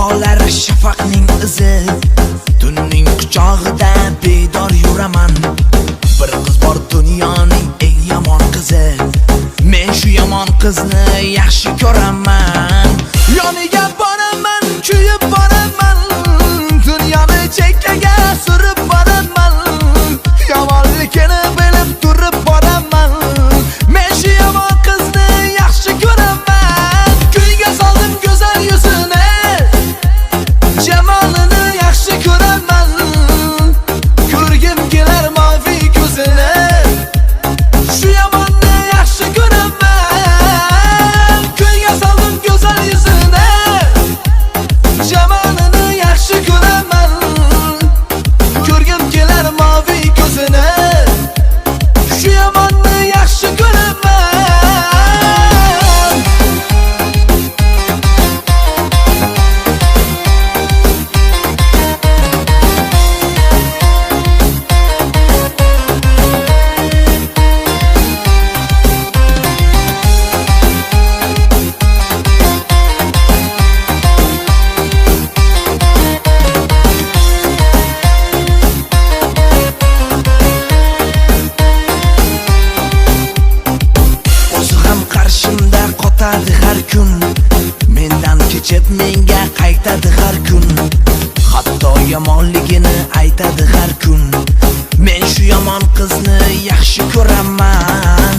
Tog'lari shafaqning izi, tunning quchog'ida bedor yuraman. Bir qiz bor dunyoning eng yomon qizi, men shu yomon qizni yaxshi ko'raman. Yoniga boraman, kuyib boraman, dunyoni chekkaga surib boraman. Yomonligini bilib turib boraman, men shu yomon qizni yaxshi ko'raman. Kuyga soldim go'zal yuzini, jamolini yaxshi ko'raman. Ko'rgim kelar mavi ko'zini, shu yomonni yaxshi ko'raman. Kuyga soldim go'zal yuzini, jamolini yaxshi ko'raman. Ko'rgim kelar mavi ko'zini, shu yomonni yaxshi ko'raman. Qarshimda qotadi har kun, mendan kechib menga qaytadi har kun. Hatto yomonligini aytadi har kun, men shu yomon qizni yaxshi ko'raman.